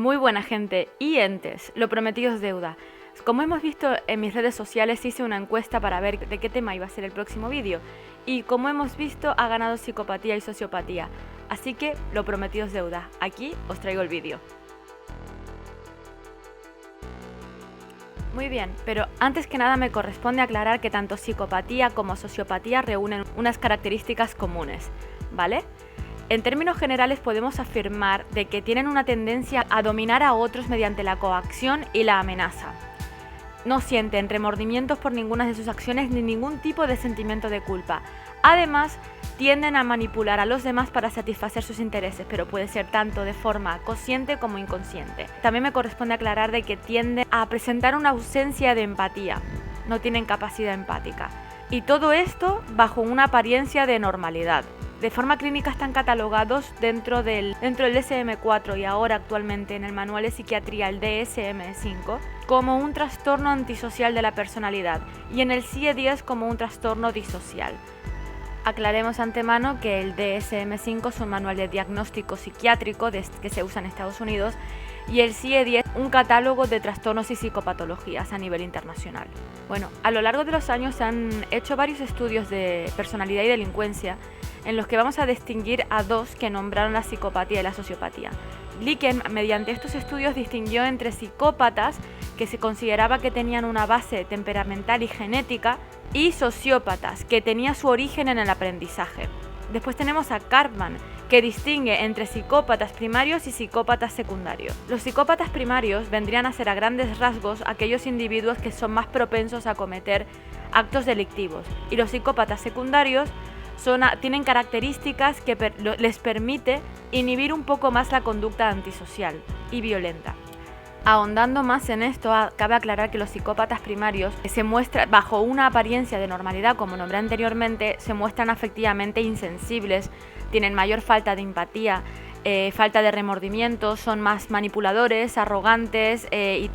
Muy buena gente y entes, lo prometido es deuda. Como hemos visto en mis redes sociales, hice una encuesta para ver de qué tema iba a ser el próximo vídeo. Y como hemos visto, ha ganado psicopatía y sociopatía. Así que lo prometido es deuda. Aquí os traigo el vídeo. Muy bien, pero antes que nada me corresponde aclarar que tanto psicopatía como sociopatía reúnen unas características comunes, ¿vale? En términos generales podemos afirmar de que tienen una tendencia a dominar a otros mediante la coacción y la amenaza. No sienten remordimientos por ninguna de sus acciones ni ningún tipo de sentimiento de culpa. Además, tienden a manipular a los demás para satisfacer sus intereses, pero puede ser tanto de forma consciente como inconsciente. También me corresponde aclarar de que tienden a presentar una ausencia de empatía, no tienen capacidad empática. Y todo esto bajo una apariencia de normalidad. De forma clínica están catalogados dentro del DSM-4 y ahora actualmente en el Manual de Psiquiatría, el DSM-5, como un trastorno antisocial de la personalidad y en el CIE-10 como un trastorno disocial. Aclaremos antemano que el DSM-5 es un manual de diagnóstico psiquiátrico que se usa en Estados Unidos y el CIE-10 un catálogo de trastornos y psicopatologías a nivel internacional. Bueno, a lo largo de los años se han hecho varios estudios de personalidad y delincuencia en los que vamos a distinguir a dos que nombraron la psicopatía y la sociopatía. Liken, mediante estos estudios, distinguió entre psicópatas, que se consideraba que tenían una base temperamental y genética, y sociópatas, que tenía su origen en el aprendizaje. Después tenemos a Karpman, que distingue entre psicópatas primarios y psicópatas secundarios. Los psicópatas primarios vendrían a ser a grandes rasgos aquellos individuos que son más propensos a cometer actos delictivos, y los psicópatas secundarios tienen características que les permite inhibir un poco más la conducta antisocial y violenta. Ahondando más en esto, cabe aclarar que los psicópatas primarios se muestran bajo una apariencia de normalidad, como nombré anteriormente, se muestran afectivamente insensibles, tienen mayor falta de empatía, falta de remordimiento, son más manipuladores, arrogantes y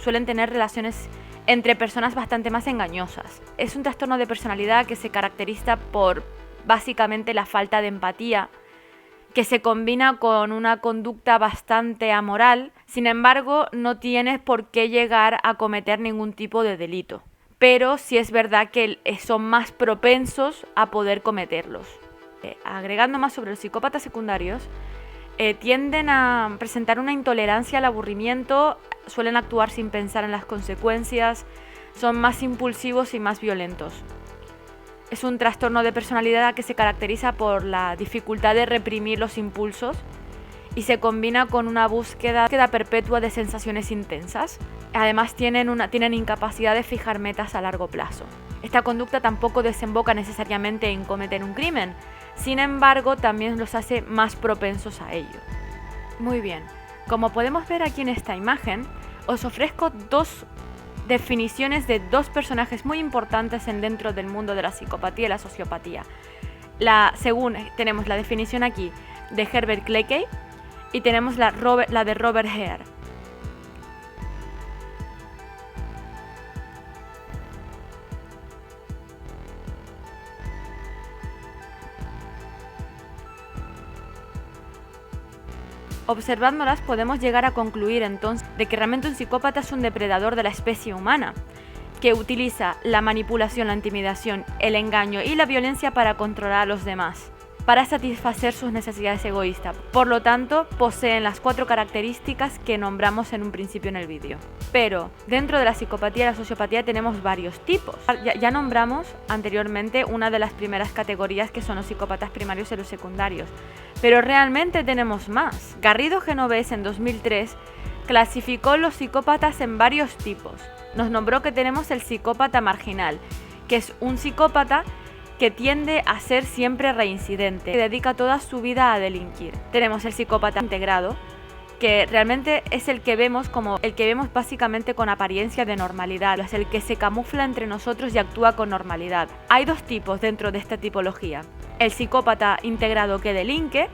suelen tener relaciones entre personas bastante más engañosas. Es un trastorno de personalidad que se caracteriza por básicamente la falta de empatía, que se combina con una conducta bastante amoral. Sin embargo, no tienes por qué llegar a cometer ningún tipo de delito, pero sí es verdad que son más propensos a poder cometerlos. Agregando más sobre los psicópatas secundarios, tienden a presentar una intolerancia al aburrimiento, suelen actuar sin pensar en las consecuencias, son más impulsivos y más violentos. Es un trastorno de personalidad que se caracteriza por la dificultad de reprimir los impulsos y se combina con una búsqueda perpetua de sensaciones intensas. Además tienen incapacidad de fijar metas a largo plazo. Esta conducta tampoco desemboca necesariamente en cometer un crimen, sin embargo también los hace más propensos a ello. Muy bien, como podemos ver aquí en esta imagen, os ofrezco dos definiciones de dos personajes muy importantes dentro del mundo de la psicopatía y la sociopatía. Tenemos la definición aquí de Herbert Cleckley y tenemos la de Robert Hare. Observándolas podemos llegar a concluir entonces de que realmente un psicópata es un depredador de la especie humana, que utiliza la manipulación, la intimidación, el engaño y la violencia para controlar a los demás, para satisfacer sus necesidades egoístas. Por lo tanto, poseen las 4 características que nombramos en un principio en el vídeo. Pero dentro de la psicopatía y la sociopatía tenemos varios tipos. Ya nombramos anteriormente una de las primeras categorías, que son los psicópatas primarios y los secundarios. Pero realmente tenemos más. Garrido Genovés en 2003 clasificó los psicópatas en varios tipos. Nos nombró que tenemos el psicópata marginal, que es un psicópata que tiende a ser siempre reincidente, que dedica toda su vida a delinquir. Tenemos el psicópata integrado, que realmente es el que vemos básicamente con apariencia de normalidad, es el que se camufla entre nosotros y actúa con normalidad. Hay dos tipos dentro de esta tipología: el psicópata integrado que delinque,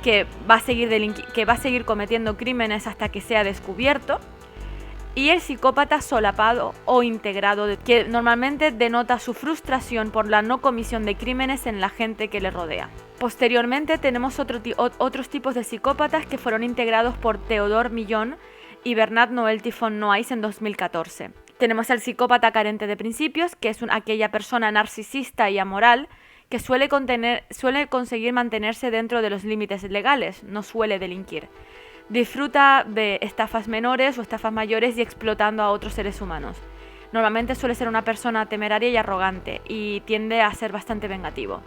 que va a seguir cometiendo crímenes hasta que sea descubierto, y el psicópata solapado o integrado, que normalmente denota su frustración por la no comisión de crímenes en la gente que le rodea. Posteriormente tenemos otros tipos de psicópatas que fueron integrados por Theodore Millon y Bernard Noël von Noailles en 2014. Tenemos al psicópata carente de principios, que es aquella persona narcisista y amoral que suele conseguir mantenerse dentro de los límites legales, no suele delinquir. Disfruta de estafas menores o estafas mayores y explotando a otros seres humanos. Normalmente suele ser una persona temeraria y arrogante y tiende a ser bastante vengativo.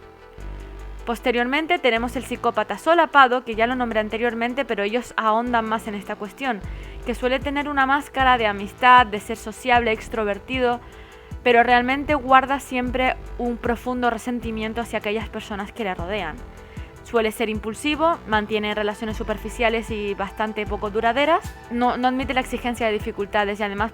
Posteriormente tenemos el psicópata solapado, que ya lo nombré anteriormente, pero ellos ahondan más en esta cuestión, que suele tener una máscara de amistad, de ser sociable, extrovertido, pero realmente guarda siempre un profundo resentimiento hacia aquellas personas que le rodean. Suele ser impulsivo, mantiene relaciones superficiales y bastante poco duraderas, no admite la exigencia de dificultades y además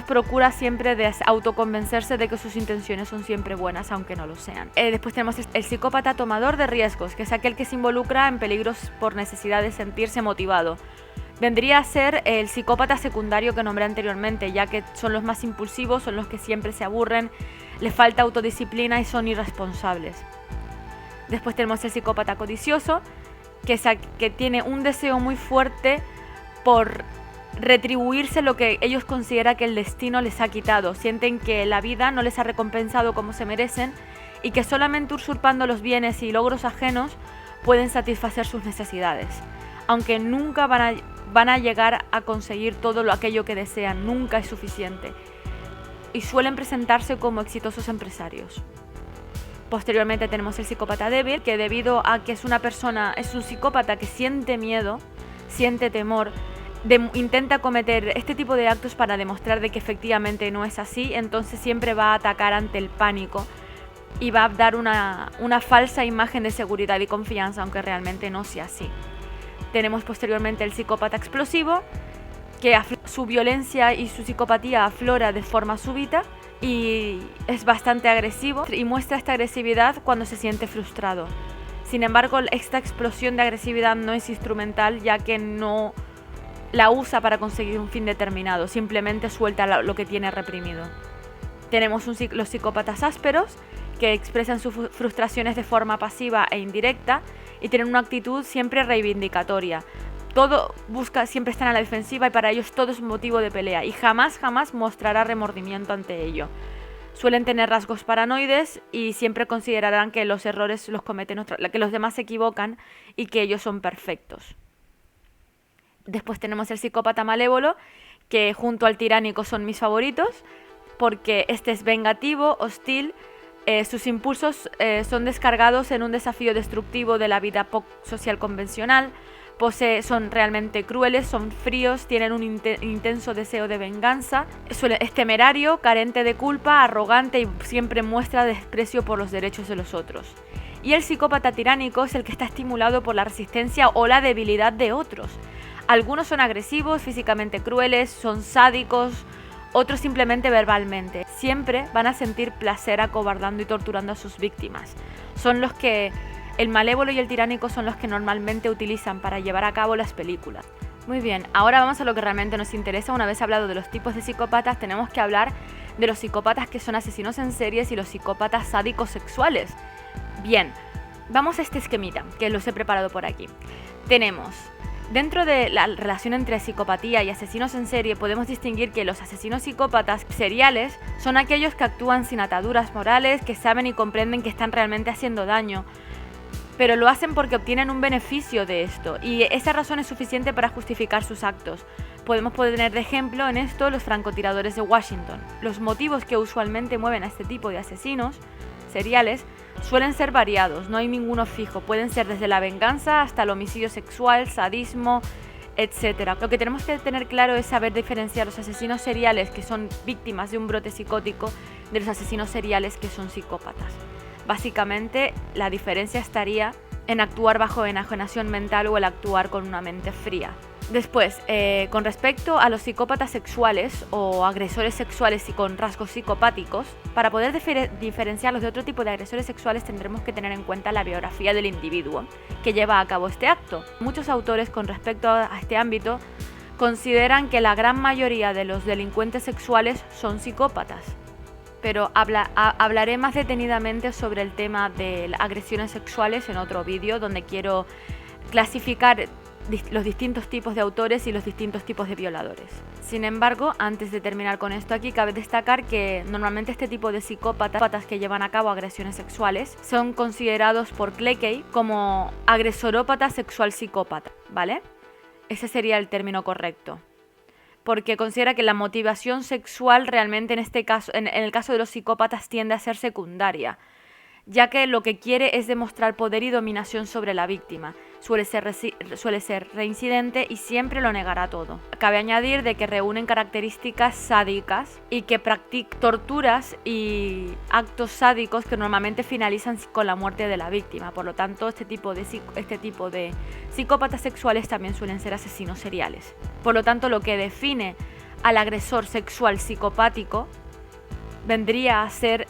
procura siempre de autoconvencerse de que sus intenciones son siempre buenas, aunque no lo sean. Después tenemos el psicópata tomador de riesgos, que es aquel que se involucra en peligros por necesidad de sentirse motivado. Vendría a ser el psicópata secundario que nombré anteriormente, ya que son los más impulsivos, son los que siempre se aburren, les falta autodisciplina y son irresponsables. Después tenemos el psicópata codicioso, que tiene un deseo muy fuerte por retribuirse lo que ellos consideran que el destino les ha quitado. Sienten que la vida no les ha recompensado como se merecen y que solamente usurpando los bienes y logros ajenos pueden satisfacer sus necesidades. Aunque nunca van a llegar a conseguir todo aquello que desean, nunca es suficiente. Y suelen presentarse como exitosos empresarios. Posteriormente tenemos el psicópata débil, que debido a que es un psicópata que siente miedo, siente temor, intenta cometer este tipo de actos para demostrar de que efectivamente no es así, entonces siempre va a atacar ante el pánico y va a dar una falsa imagen de seguridad y confianza, aunque realmente no sea así. Tenemos posteriormente el psicópata explosivo, que su violencia y su psicopatía aflora de forma súbita y es bastante agresivo y muestra esta agresividad cuando se siente frustrado. Sin embargo, esta explosión de agresividad no es instrumental, ya que no la usa para conseguir un fin determinado, simplemente suelta lo que tiene reprimido. Tenemos los psicópatas ásperos, que expresan sus frustraciones de forma pasiva e indirecta y tienen una actitud siempre reivindicatoria. Siempre están a la defensiva y para ellos todo es un motivo de pelea y jamás mostrará remordimiento ante ello. Suelen tener rasgos paranoides y siempre considerarán que los errores los cometen que los demás se equivocan y que ellos son perfectos. Después tenemos el psicópata malévolo, que junto al tiránico son mis favoritos, porque este es vengativo, hostil, sus impulsos son descargados en un desafío destructivo de la vida social convencional. Son realmente crueles, son fríos, tienen un intenso deseo de venganza. Es temerario, carente de culpa, arrogante y siempre muestra desprecio por los derechos de los otros. Y el psicópata tiránico es el que está estimulado por la resistencia o la debilidad de otros. Algunos son agresivos, físicamente crueles, son sádicos, otros simplemente verbalmente. Siempre van a sentir placer acobardando y torturando a sus víctimas. El malévolo y el tiránico son los que normalmente utilizan para llevar a cabo las películas. Muy bien, ahora vamos a lo que realmente nos interesa. Una vez hablado de los tipos de psicópatas, tenemos que hablar de los psicópatas que son asesinos en series y los psicópatas sádicos sexuales. Bien, vamos a este esquemita que los he preparado por aquí. Tenemos, dentro de la relación entre psicopatía y asesinos en serie, podemos distinguir que los asesinos psicópatas seriales son aquellos que actúan sin ataduras morales, que saben y comprenden que están realmente haciendo daño, pero lo hacen porque obtienen un beneficio de esto y esa razón es suficiente para justificar sus actos. Podemos poner de ejemplo en esto los francotiradores de Washington. Los motivos que usualmente mueven a este tipo de asesinos seriales suelen ser variados, no hay ninguno fijo, pueden ser desde la venganza hasta el homicidio sexual, sadismo, etc. Lo que tenemos que tener claro es saber diferenciar los asesinos seriales que son víctimas de un brote psicótico de los asesinos seriales que son psicópatas. Básicamente, la diferencia estaría en actuar bajo enajenación mental o el actuar con una mente fría. Después, con respecto a los psicópatas sexuales o agresores sexuales y con rasgos psicopáticos, para poder diferenciarlos de otro tipo de agresores sexuales tendremos que tener en cuenta la biografía del individuo que lleva a cabo este acto. Muchos autores con respecto a este ámbito consideran que la gran mayoría de los delincuentes sexuales son psicópatas. pero hablaré más detenidamente sobre el tema de las agresiones sexuales en otro vídeo, donde quiero clasificar los distintos tipos de autores y los distintos tipos de violadores. Sin embargo, antes de terminar con esto aquí, cabe destacar que normalmente este tipo de psicópatas que llevan a cabo agresiones sexuales son considerados por Clechay como agresorópata sexual psicópata, ¿vale? Ese sería el término correcto. Porque considera que la motivación sexual realmente en este caso, en el caso de los psicópatas, tiende a ser secundaria, ya que lo que quiere es demostrar poder y dominación sobre la víctima. Suele ser reincidente y siempre lo negará todo. Cabe añadir de que reúnen características sádicas y que practican torturas y actos sádicos que normalmente finalizan con la muerte de la víctima. Por lo tanto, este tipo de psicópatas sexuales también suelen ser asesinos seriales. Por lo tanto, lo que define al agresor sexual psicopático vendría a ser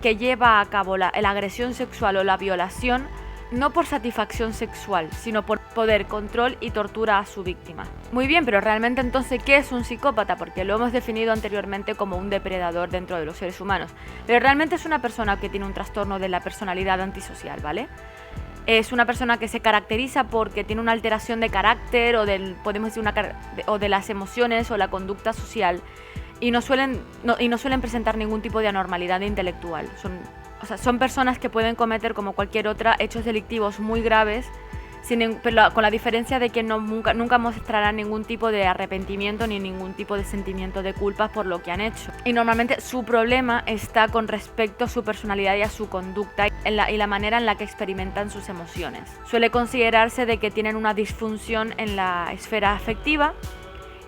que lleva a cabo la agresión sexual o la violación no por satisfacción sexual, sino por poder, control y tortura a su víctima. Muy bien, pero realmente entonces, ¿qué es un psicópata? Porque lo hemos definido anteriormente como un depredador dentro de los seres humanos, pero realmente es una persona que tiene un trastorno de la personalidad antisocial, ¿vale? Es una persona que se caracteriza porque tiene una alteración de carácter o podemos decir o de las emociones o la conducta social, y no suelen presentar ningún tipo de anormalidad intelectual. Son personas que pueden cometer, como cualquier otra, hechos delictivos muy graves, pero con la diferencia de que nunca mostrarán ningún tipo de arrepentimiento ni ningún tipo de sentimiento de culpa por lo que han hecho. Y normalmente su problema está con respecto a su personalidad y a su conducta y la manera en la que experimentan sus emociones. Suele considerarse de que tienen una disfunción en la esfera afectiva,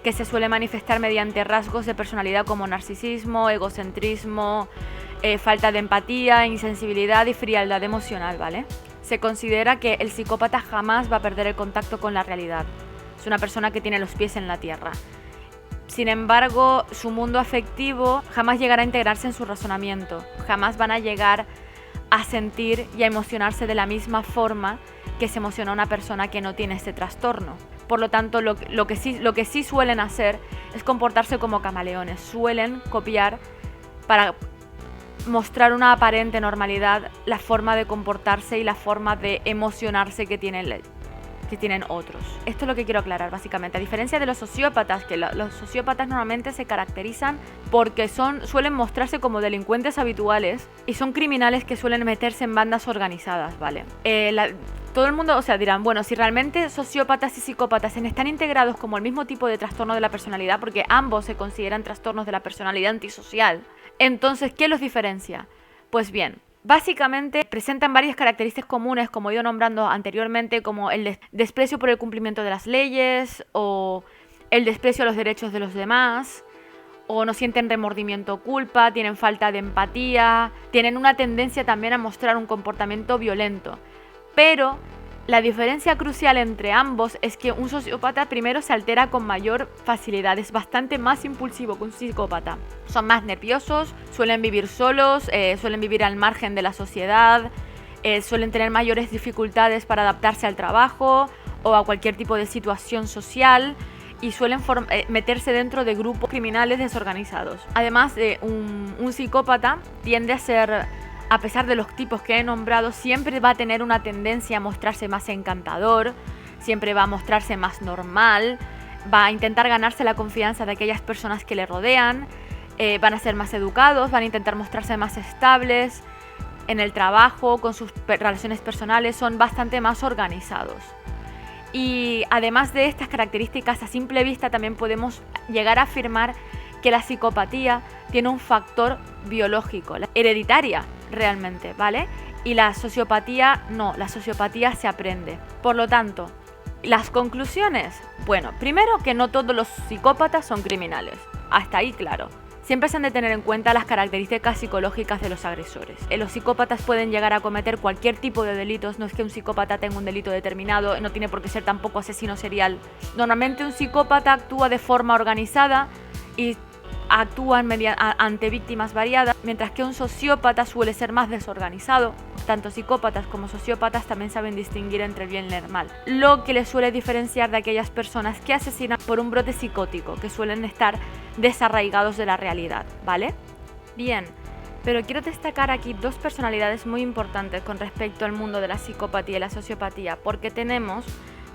que se suele manifestar mediante rasgos de personalidad como narcisismo, egocentrismo, falta de empatía, insensibilidad y frialdad emocional, ¿vale? Se considera que el psicópata jamás va a perder el contacto con la realidad. Es una persona que tiene los pies en la tierra. Sin embargo, su mundo afectivo jamás llegará a integrarse en su razonamiento. Jamás van a llegar a sentir y a emocionarse de la misma forma que se emociona una persona que no tiene este trastorno. Por lo tanto, lo que sí suelen hacer es comportarse como camaleones. Suelen copiar para mostrar una aparente normalidad la forma de comportarse y la forma de emocionarse que tienen otros. Esto es lo que quiero aclarar básicamente. A diferencia de los sociópatas, que los sociópatas normalmente se caracterizan porque suelen mostrarse como delincuentes habituales y son criminales que suelen meterse en bandas organizadas, ¿vale? Todo el mundo, dirán, bueno, si realmente sociópatas y psicópatas están integrados como el mismo tipo de trastorno de la personalidad, porque ambos se consideran trastornos de la personalidad antisocial, entonces, ¿qué los diferencia? Pues bien, básicamente presentan varias características comunes, como he ido nombrando anteriormente, como el desprecio por el cumplimiento de las leyes, o el desprecio a los derechos de los demás, o no sienten remordimiento o culpa, tienen falta de empatía, tienen una tendencia también a mostrar un comportamiento violento. Pero la diferencia crucial entre ambos es que un sociópata primero se altera con mayor facilidad, es bastante más impulsivo que un psicópata. Son más nerviosos, suelen vivir solos, suelen vivir al margen de la sociedad, suelen tener mayores dificultades para adaptarse al trabajo o a cualquier tipo de situación social y suelen meterse dentro de grupos criminales desorganizados. Además, un psicópata tiende a ser, a pesar de los tipos que he nombrado, siempre va a tener una tendencia a mostrarse más encantador, siempre va a mostrarse más normal, va a intentar ganarse la confianza de aquellas personas que le rodean, van a ser más educados, van a intentar mostrarse más estables en el trabajo, con sus relaciones personales, son bastante más organizados. Y además de estas características, a simple vista también podemos llegar a afirmar que la psicopatía tiene un factor biológico, hereditaria realmente, ¿vale? Y la sociopatía no, la sociopatía se aprende. Por lo tanto, las conclusiones, bueno, primero que no todos los psicópatas son criminales, hasta ahí claro. Siempre se han de tener en cuenta las características psicológicas de los agresores. Los psicópatas pueden llegar a cometer cualquier tipo de delitos, no es que un psicópata tenga un delito determinado, no tiene por qué ser tampoco asesino serial. Normalmente un psicópata actúa de forma organizada y actúan ante víctimas variadas, mientras que un sociópata suele ser más desorganizado. Tanto psicópatas como sociópatas también saben distinguir entre el bien y el mal, lo que les suele diferenciar de aquellas personas que asesinan por un brote psicótico, que suelen estar desarraigados de la realidad, ¿vale? Bien, Pero quiero destacar aquí dos personalidades muy importantes con respecto al mundo de la psicopatía y la sociopatía, porque tenemos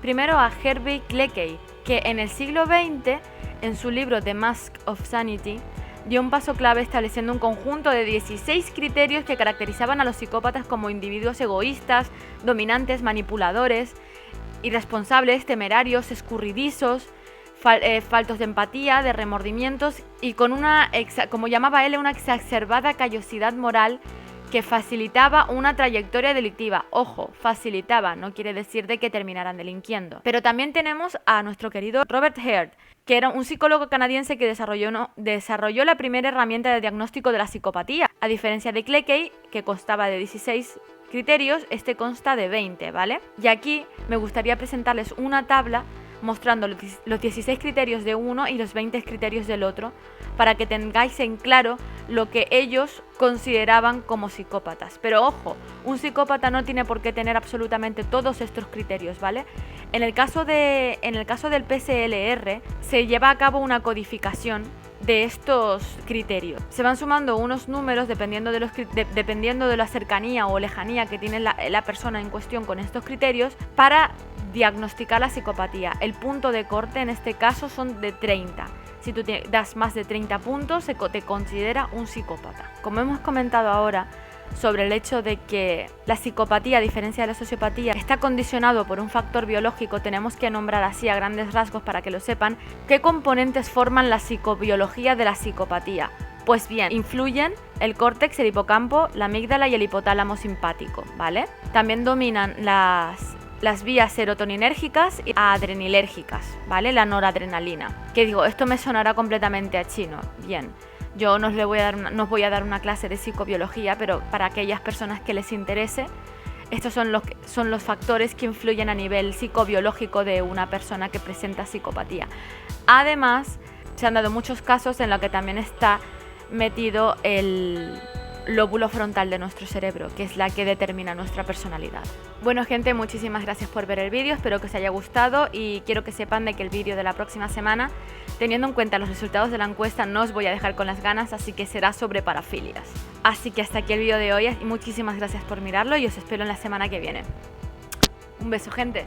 primero a Hervey Clecquey, que en el siglo XX, en su libro The Mask of Sanity, dio un paso clave estableciendo un conjunto de 16 criterios que caracterizaban a los psicópatas como individuos egoístas, dominantes, manipuladores, irresponsables, temerarios, escurridizos, faltos de empatía, de remordimientos y con una, como llamaba él, una exacerbada callosidad moral que facilitaba una trayectoria delictiva. Ojo, facilitaba, no quiere decir de que terminaran delinquiendo. Pero también tenemos a nuestro querido Robert Herd, que era un psicólogo canadiense que desarrolló la primera herramienta de diagnóstico de la psicopatía. A diferencia de Clecquey, que constaba de 16 criterios, este consta de 20, ¿vale? Y aquí me gustaría presentarles una tabla mostrando los 16 criterios de uno y los 20 criterios del otro, para que tengáis en claro lo que ellos consideraban como psicópatas. Pero ojo, un psicópata no tiene por qué tener absolutamente todos estos criterios, ¿vale? En el caso del PSLR se lleva a cabo una codificación de estos criterios. Se van sumando unos números dependiendo de la cercanía o lejanía que tiene la persona en cuestión con estos criterios para diagnosticar la psicopatía. El punto de corte en este caso son de 30. Si tú das más de 30 puntos, te considera un psicópata. Como hemos comentado ahora sobre el hecho de que la psicopatía, a diferencia de la sociopatía, está condicionado por un factor biológico, tenemos que nombrar así a grandes rasgos para que lo sepan, qué componentes forman la psicobiología de la psicopatía. Pues bien, influyen el córtex, el hipocampo, la amígdala y el hipotálamo simpático, ¿vale? También dominan las vías serotoninérgicas y adrenilérgicas, ¿vale? La noradrenalina. Que digo, esto me sonará completamente a chino. Bien, yo no os voy a dar una clase de psicobiología, pero para aquellas personas que les interese, estos son los factores que influyen a nivel psicobiológico de una persona que presenta psicopatía. Además, se han dado muchos casos en los que también está metido el lóbulo frontal de nuestro cerebro, que es la que determina nuestra personalidad. Bueno, gente, muchísimas gracias por ver el vídeo, espero que os haya gustado y quiero que sepan de que el vídeo de la próxima semana, teniendo en cuenta los resultados de la encuesta, no os voy a dejar con las ganas, así que será sobre parafilias. Así que hasta aquí el vídeo de hoy y muchísimas gracias por mirarlo y os espero en la semana que viene. Un beso, gente.